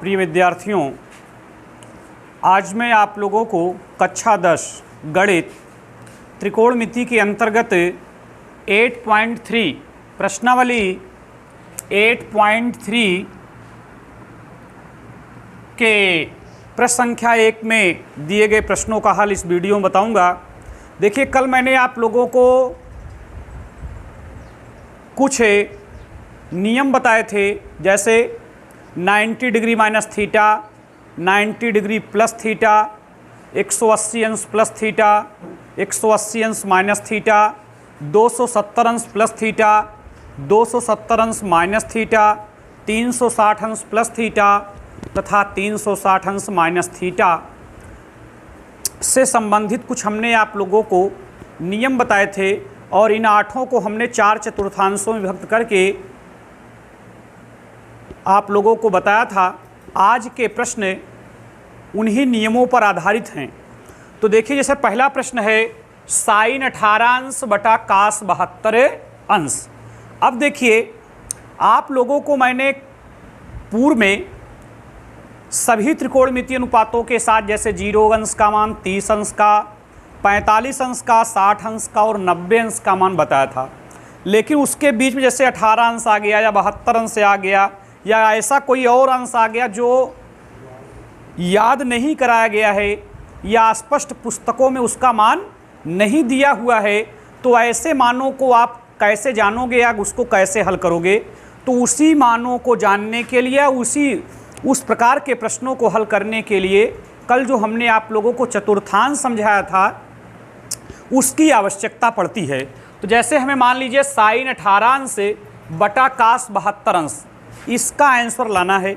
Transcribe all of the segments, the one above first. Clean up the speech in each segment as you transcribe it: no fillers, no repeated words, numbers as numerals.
प्रिय विद्यार्थियों, आज मैं आप लोगों को कक्षा 10 गणित त्रिकोणमिति के अंतर्गत 8.3 प्रश्नावली 8.3 के प्रश्न संख्या 1 में दिए गए प्रश्नों का हल इस वीडियो में बताऊंगा। देखिए, कल मैंने आप लोगों को कुछ नियम बताए थे, जैसे 90 degree minus theta, 90 degree plus theta, 180 अंश प्लस थीटा, 180 अंश माइनस थीटा, 270 अंश प्लस थीटा, 270 अंश माइनस थीटा, 360 अंश प्लस थीटा तथा 360 अंश माइनस थीटा से संबंधित कुछ हमने आप लोगों को नियम बताए थे और इन आठों को हमने 4 चतुर्थांशों में विभक्त करके आप लोगों को बताया था। आज के प्रश्न उन्हीं नियमों पर आधारित हैं। तो देखिए, जैसे पहला प्रश्न है साइन 18 अंश बटा कास 72 अंश। अब देखिए, आप लोगों को मैंने पूर्व में सभी त्रिकोणमितीय अनुपातों के साथ, जैसे 0 अंश का मान, 30 अंश का, 45 अंश का, 60 अंश का और 90 अंश का मान बताया था। लेकिन उसके बीच में जैसे 18 अंश आ गया या 72 अंश आ गया या ऐसा कोई और अंश आ गया जो याद नहीं कराया गया है या स्पष्ट पुस्तकों में उसका मान नहीं दिया हुआ है, तो ऐसे मानों को आप कैसे जानोगे या उसको कैसे हल करोगे? तो उसी मानों को जानने के लिए, उस प्रकार के प्रश्नों को हल करने के लिए कल जो हमने आप लोगों को चतुर्थांश समझाया था उसकी आवश्यकता पड़ती है। तो जैसे हमें मान लीजिए साइन 18 अंश बटा कास 72 अंश, इसका आंसर लाना है।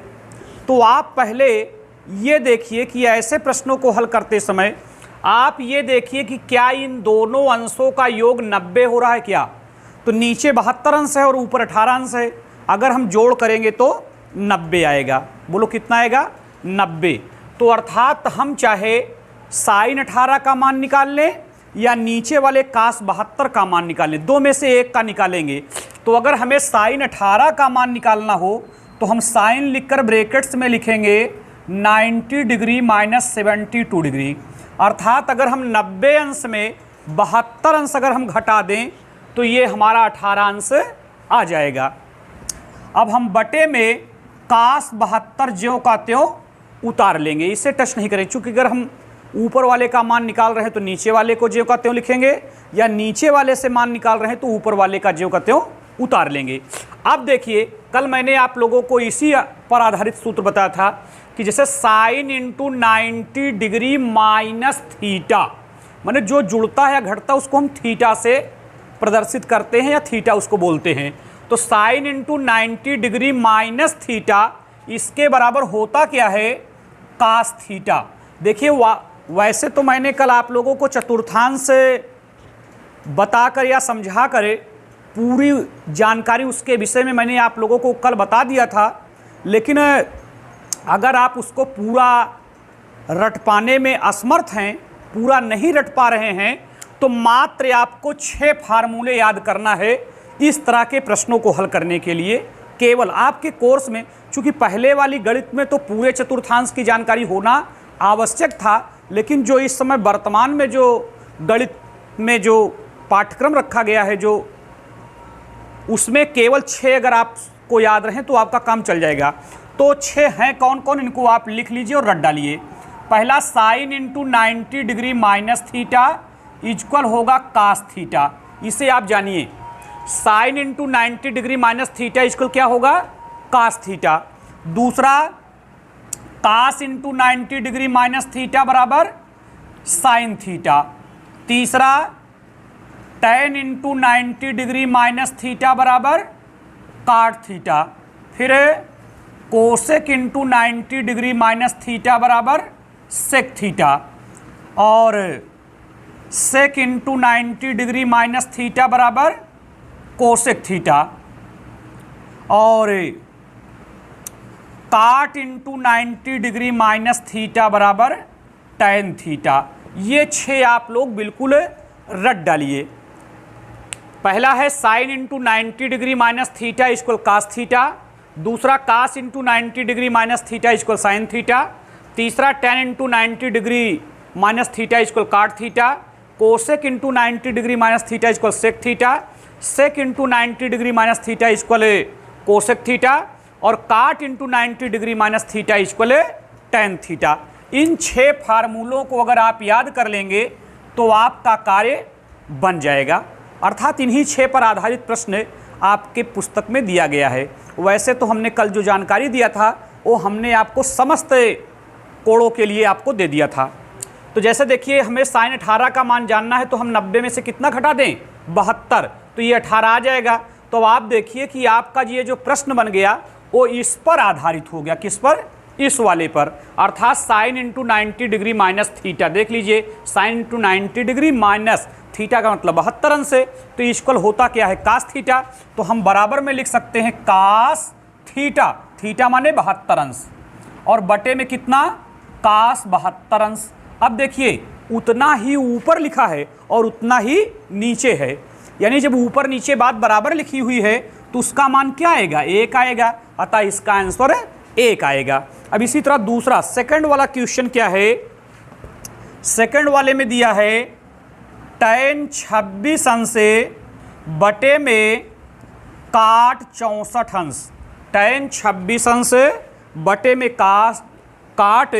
तो आप पहले ये देखिए कि ऐसे प्रश्नों को हल करते समय आप ये देखिए कि क्या इन दोनों अंशों का योग 90 हो रहा है क्या? तो नीचे 72 अंश है और ऊपर 18 अंश है। अगर हम जोड़ करेंगे तो 90 आएगा। बोलो कितना आएगा? 90। तो अर्थात हम चाहे साइन 18 का मान निकाल लें या नीचे वाले कास 72 का मान निकाल लें, दो में से एक का निकालेंगे। तो अगर हमें साइन 18 का मान निकालना हो तो हम साइन लिखकर ब्रैकेट्स में लिखेंगे 90 डिग्री माइनस 72 डिग्री। अर्थात अगर हम 90 अंश में 72 अंश अगर हम घटा दें तो ये हमारा 18 अंश आ जाएगा। अब हम बटे में कास 72 ज्यों का त्यों उतार लेंगे, इसे टच नहीं करें, चूँकि अगर हम ऊपर वाले का मान निकाल रहे हैं तो नीचे वाले को ज्यों का त्यों लिखेंगे या नीचे वाले से मान निकाल रहे हैं तो ऊपर वाले का ज्यों का त्यों उतार लेंगे। अब देखिए, कल मैंने आप लोगों को इसी पर आधारित सूत्र बताया था कि जैसे sign into 90 degree minus theta, माने जो जुड़ता है या घटता है उसको हम थीटा से प्रदर्शित करते हैं या थीटा उसको बोलते हैं। तो sine into 90 degree minus theta इसके बराबर होता क्या है? Cos theta. देखिए, वैसे तो मैंने कल आप लोगों को चतुर्थांश से बताकर या समझा कर पूरी जानकारी उसके विषय में मैंने आप लोगों को कल बता दिया था, लेकिन अगर आप उसको पूरा रट पाने में असमर्थ हैं, पूरा नहीं रट पा रहे हैं, तो मात्र आपको 6 फार्मूले याद करना है इस तरह के प्रश्नों को हल करने के लिए। केवल आपके कोर्स में, चूँकि पहले वाली गणित में तो पूरे चतुर्थांश की जानकारी होना आवश्यक था, लेकिन जो इस समय वर्तमान में जो गणित में जो पाठ्यक्रम रखा गया है, जो उसमें केवल 6 अगर आपको याद रहें तो आपका काम चल जाएगा। तो 6 हैं कौन कौन, इनको आप लिख लीजिए और रट डालिए। पहला, sine into 90 degree minus theta equal होगा कास थीटा, इसे आप जानिए। Sine into 90 degree minus theta equal क्या होगा? Cos theta. दूसरा, cos into 90 degree minus theta बराबर साइन थीटा। तीसरा, tan into 90 degree minus theta बराबर काट थीटा। फिर cosec into 90 degree minus theta बराबर सेक थीटा। और sec into 90 degree minus theta बराबर कोसेक थीटा। और cot into 90 degree minus theta बराबर tan theta. ये 6 आप लोग बिल्कुल रट डालिए। पहला है sine into 90 degree minus theta equal cos theta. दूसरा cos into 90 degree minus theta equal sine theta, तीसरा tan into 90 degree minus theta equal cot theta, cosec into 90 degree minus theta equal sec theta, sec into 90 degree minus theta equal cosec theta, और cot into 90 degree minus theta equal tan theta. इन 6 फार्मूलों को अगर आप याद कर लेंगे तो आपका कार्य बन जाएगा। अर्थात इन्हीं 6 पर आधारित प्रश्न आपके पुस्तक में दिया गया है। वैसे तो हमने कल जो जानकारी दिया था वो हमने आपको समस्त कोणों के लिए आपको दे दिया था। तो जैसे देखिए, हमें साइन 18 का मान जानना है तो हम 90 में से कितना घटा दें, 72, तो ये 18 आ जाएगा। तो आप देखिए कि आपका ये जो प्रश्न बन गया वो इस पर आधारित हो गया। किस पर? इस वाले पर, अर्थात sign into 90 degree minus theta. देख लीजिए, sign into 90 degree minus theta का मतलब 72 अंश है, तो इक्वल होता क्या है, कास थीटा। तो हम बराबर में लिख सकते हैं कास थीटा, थीटा माने 72 अंश, और बटे में कितना, कास 72 अंश। अब देखिए, उतना ही ऊपर लिखा है और उतना ही नीचे है, यानी जब ऊपर नीचे बात बराबर लिखी हुई है तो उसका मान क्या आएगा, 1 आएगा। अतः इसका आंसर 1 आएगा। अब इसी तरह दूसरा सेकंड वाला क्वेश्चन क्या है, सेकंड वाले में दिया है tan 26 अंश बटे में काट 64 अंश, tan 26 अंश बटे में काट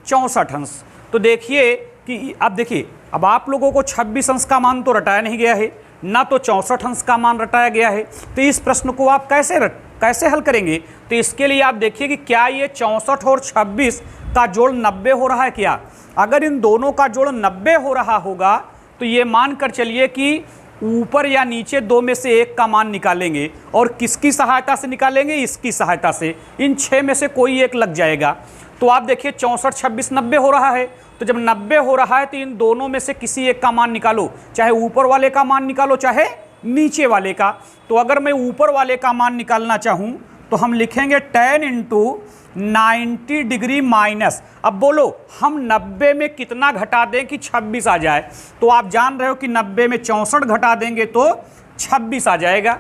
64 अंश। तो देखिए कि अब देखिए, अब आप लोगों को 26 अंश का मान तो रटाया नहीं गया है, ना तो 64 अंश का मान रटाया गया है। तो इस प्रश्न को आप कैसे हल करेंगे? तो इसके लिए आप देखिए कि क्या ये 64 और 26 का जोड़ 90 हो रहा है क्या? अगर इन दोनों का जोड़ 90 हो रहा होगा तो ये मान कर चलिए कि ऊपर या नीचे 2 में से एक का मान निकालेंगे, और किसकी सहायता से निकालेंगे, इसकी सहायता से। इन 6 में से कोई एक लग जाएगा। तो आप देखिए 64 26 90 हो रहा है, तो जब 90 हो रहा है तो इन दोनों में से किसी एक का मान निकालो, चाहे ऊपर वाले का मान निकालो चाहे नीचे वाले का। तो अगर मैं ऊपर वाले का मान निकालना चाहूँ तो हम लिखेंगे tan इंटू 90 डिग्री माइनस। अब बोलो हम 90 में कितना घटा दें कि 26 आ जाए? तो आप जान रहे हो कि 90 में 64 घटा देंगे तो 26 आ जाएगा।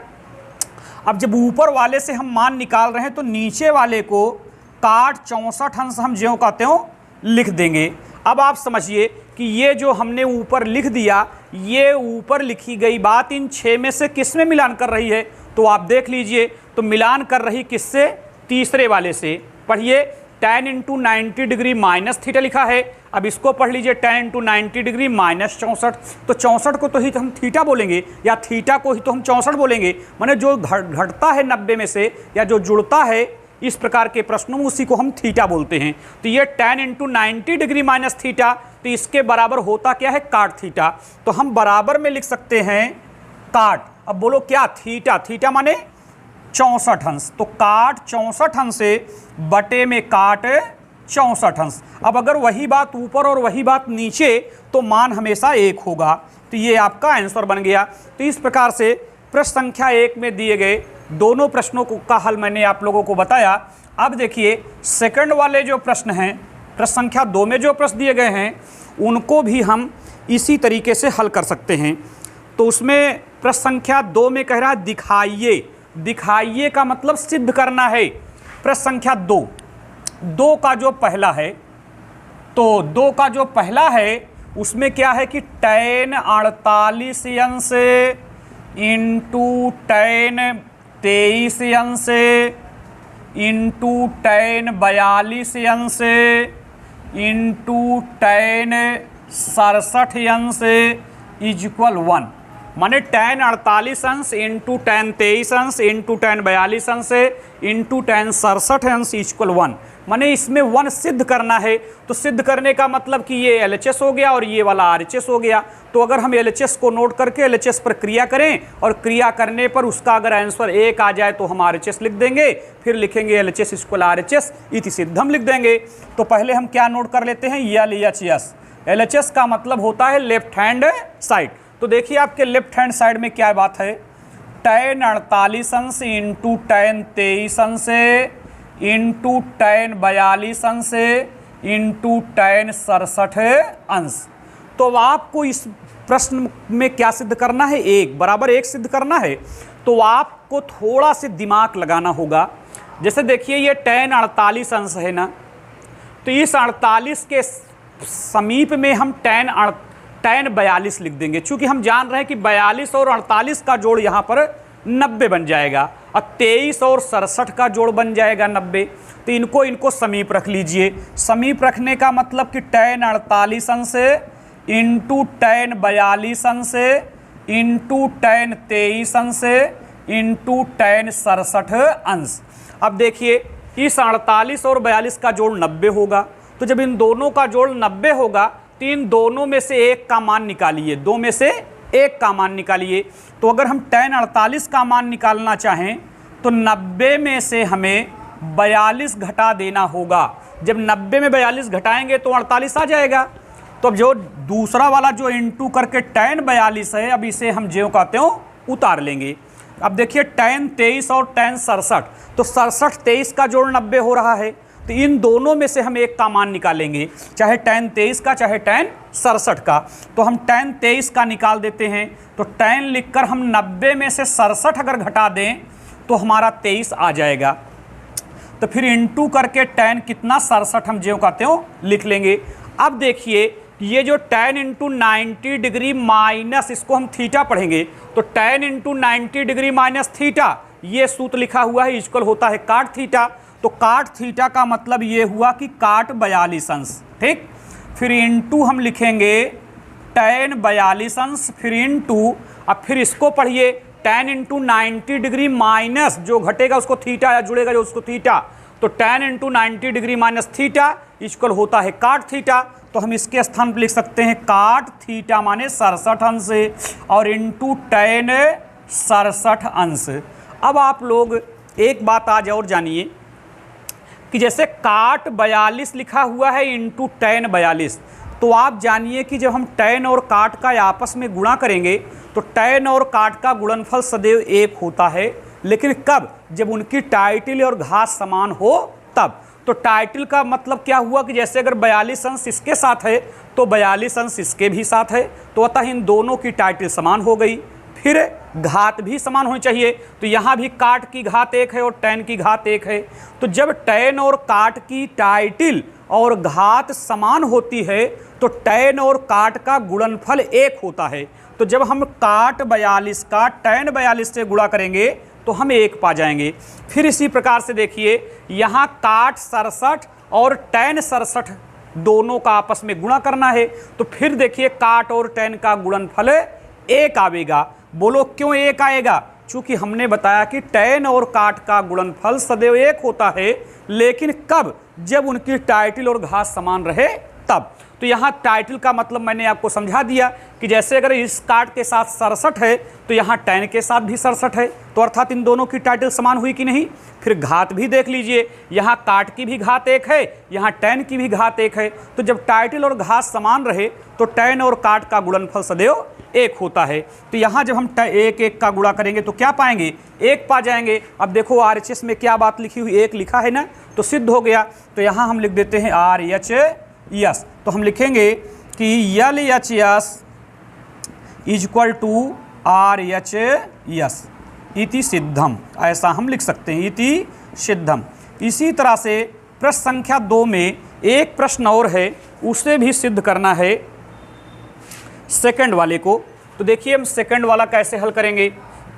अब जब ऊपर वाले से हम मान निकाल रहे हैं तो नीचे वाले को काट 64 अंश हम ज्यों का त्यों लिख देंगे। अब आप समझिए कि ये जो हमने ऊपर लिख दिया, ये ऊपर लिखी गई बात इन 6 में से किस में मिलान कर रही है? तो आप देख लीजिए, तो मिलान कर रही किससे, तीसरे वाले से। पढ़िए, tan into 90 degree minus theta लिखा है। अब इसको पढ़ लीजिए, tan इंटू 90 डिग्री माइनस 64। तो 64 को तो ही हम थीटा बोलेंगे, या थीटा को ही तो हम 64 बोलेंगे। माने जो घटता है 90 में से या जो जुड़ता है इस प्रकार के प्रश्नों में, उसी को हम थीटा बोलते हैं। तो ये tan into 90 degree minus theta, तो इसके बराबर होता क्या है, काट थीटा। तो हम बराबर में लिख सकते हैं काट। अब बोलो क्या, थीटा, थीटा माने 64 अंश, तो काट 64 अंश से बटे में काट 64 अंश। अब अगर वही बात ऊपर और वही बात नीचे तो मान हमेशा 1 होगा। तो ये आपका आंसर बन गया। तो इस प्रकार से प्रश्न संख्या 1 में दिए गए दोनों प्रश्नों का हल मैंने आप लोगों को बताया। अब देखिए सेकंड वाले जो प्रश्न हैं, प्रश्न संख्या 2 में जो प्रश्न दिए गए हैं, उनको भी हम इसी तरीके से हल कर सकते हैं। तो उसमें प्रश्न संख्या 2 में कह रहा है दिखाइए। दिखाइए का मतलब सिद्ध करना है। प्रश्न संख्या 2 का जो पहला है, तो 2 का जो पहला है उसमें क्या है कि tan 48 अंश इंटू tan 23 अंश इंटू tan 42 अंश इंटू tan 67 अंश इक्वल 1। माने tan 48 अंश इंटू tan 23 अंश इंटू tan 42 अंश इंटू tan 67 अंश इक्वल 1। माने इसमें 1 सिद्ध करना है। तो सिद्ध करने का मतलब कि ये LHS हो गया और ये वाला RHS हो गया। तो अगर हम LHS को नोट करके LHS पर क्रिया करें और क्रिया करने पर उसका अगर आंसर 1 आ जाए तो हम RHS लिख देंगे, फिर लिखेंगे LHS इक्वल RHS इति सिद्धम लिख देंगे। तो पहले हम क्या नोट कर लेते हैं, LHS। LHS का मतलब होता है लेफ्ट हैंड साइड। तो देखिए आपके लेफ्ट हैंड साइड में क्या बात है, tan 48 अंश इंटू tan 23 अंश इंटू tan 42 अंश इंटू tan 67 अंश। तो अब आपको इस प्रश्न में क्या सिद्ध करना है, 1 बराबर 1 सिद्ध करना है। तो आपको थोड़ा सा दिमाग लगाना होगा। जैसे देखिए ये tan 48 अंश है ना, तो इस 48 के समीप में हम tan 42 लिख देंगे, चूंकि हम जान रहे हैं कि 42 और 48 का जोड़ यहाँ पर 90 बन जाएगा और 23 और 67 का जोड़ बन जाएगा 90। तो इनको समीप रख लीजिए। समीप रखने का मतलब कि tan 48 अंश इंटू tan 42 अंश इंटू tan 23 अंश इंटू tan 67 अंश। अब देखिए इस 48 और 42 का जोड़ 90 होगा, तो जब इन दोनों का जोड़ 90 होगा तो इन दोनों में से एक का मान निकालिए, दो में से एक का मान निकालिए। तो अगर हम tan 48 का मान निकालना चाहें तो 90 में से हमें 42 घटा देना होगा। जब 90 में 42 घटाएंगे तो 48 आ जाएगा। तो अब जो दूसरा वाला जो इंटू करके tan 42 है, अब इसे हम ज्यों कहते हो उतार लेंगे। अब देखिए tan 23 और tan 67, तो 67 23 का जोड़ 90 हो रहा है, तो इन दोनों में से हम एक का मान निकालेंगे, चाहे tan 23 का चाहे tan 67 का। तो हम tan 23 का निकाल देते हैं, तो tan लिखकर हम 90 में से 67 अगर घटा दें तो हमारा 23 आ जाएगा। तो फिर इंटू करके tan कितना 67 हम ज्यों कहते हो लिख लेंगे। अब देखिए ये जो tan इंटू 90 डिग्री माइनस, इसको हम थीटा पढ़ेंगे, तो tan into 90 degree minus theta, ये सूत्र लिखा हुआ है इक्वल होता है काट थीटा। तो काट थीटा का मतलब ये हुआ कि काट 42 अंश, ठीक। फिर इंटू हम लिखेंगे tan 42 अंश, फिर इंटू, अब फिर इसको पढ़िए tan इंटू 90 डिग्री माइनस, जो घटेगा उसको थीटा या जुड़ेगा जो उसको थीटा, तो tan into 90 degree minus theta equal होता है काट थीटा। तो हम इसके स्थान पर लिख सकते हैं काट थीटा माने 67 अंश और इंटू tan 67 अंश। अब आप लोग एक बात आज और जानिए कि जैसे काट 42 लिखा हुआ है इंटू tan 42, तो आप जानिए कि जब हम tan और काट का आपस में गुणा करेंगे तो tan और काट का गुणनफल सदैव एक होता है, लेकिन कब? जब उनकी टाइटल और घात समान हो तब। तो टाइटल का मतलब क्या हुआ कि जैसे अगर 42 अंश इसके साथ है तो 42 अंश इसके भी साथ है, तो अतः इन दोनों की टाइटल समान हो गई। फिर घात भी समान होनी चाहिए, तो यहाँ भी काट की घात एक है और tan की घात एक है। तो जब tan और काट की टाइटल और घात समान होती है तो tan और काट का गुणनफल एक होता है। तो जब हम काट 42 का tan 42 से गुणा करेंगे तो हम एक पा जाएंगे। फिर इसी प्रकार से देखिए यहाँ काट 67 और tan 67 दोनों का आपस में गुणा करना है, तो फिर देखिए काट और tan का गुणनफल एक आवेगा। बोलो क्यों एक आएगा? चूंकि हमने बताया कि tan और काट का गुणनफल सदैव एक होता है, लेकिन कब? जब उनकी टाइटल और घात समान रहे तब। तो यहाँ टाइटल का मतलब मैंने आपको समझा दिया कि जैसे अगर इस काट के साथ 67 है तो यहाँ tan के साथ भी 67 है, तो अर्थात इन दोनों की टाइटल समान हुई कि नहीं। फिर घात भी देख लीजिए, यहाँ काट की भी घात एक है, यहाँ tan की भी घात एक है। तो जब टाइटल और घात समान रहे तो tan और काट का गुणनफल सदैव एक होता है। तो यहाँ जब हम एक एक का गुणा करेंगे तो क्या पाएंगे? एक पा जाएंगे। अब देखो RHS में क्या बात लिखी हुई, एक लिखा है ना, तो सिद्ध हो गया। तो यहाँ हम लिख देते हैं RHS, तो हम लिखेंगे कि LHS इक्वल टू RHS इति सिद्धम, ऐसा हम लिख सकते हैं, इति सिद्धम। इसी तरह से प्रश्न संख्या 2 में एक प्रश्न और है, उसे भी सिद्ध करना है सेकंड वाले को। तो देखिए हम सेकंड वाला कैसे हल करेंगे।